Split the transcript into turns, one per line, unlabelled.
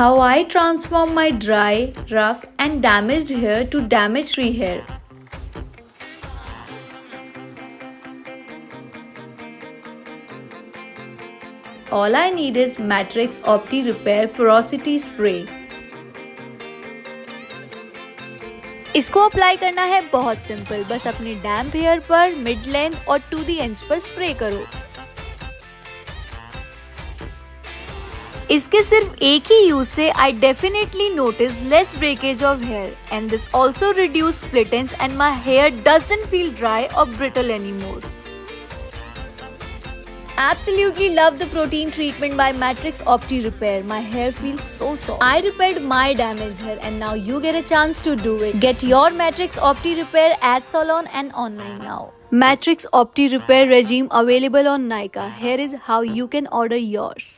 How I transform my dry, rough and damaged hair to damage-free hair. All I need is Matrix Opti Repair Porosity Spray.
इसको apply करना है बहुत simple, बस अपने damp hair पर mid length और to the ends पर spray करो। इसके सिर्फ एक ही यूज से I definitely notice less breakage of hair and this also reduce split ends and my hair doesn't feel dry और brittle anymore. Absolutely love the protein treatment by Matrix Opti Repair. My hair feels so soft. I repaired my damaged hair and now you get a chance to do it. Get your Matrix Opti Repair at salon and online now. Matrix Opti Repair regime available on Nykaa. Here is how you can order yours.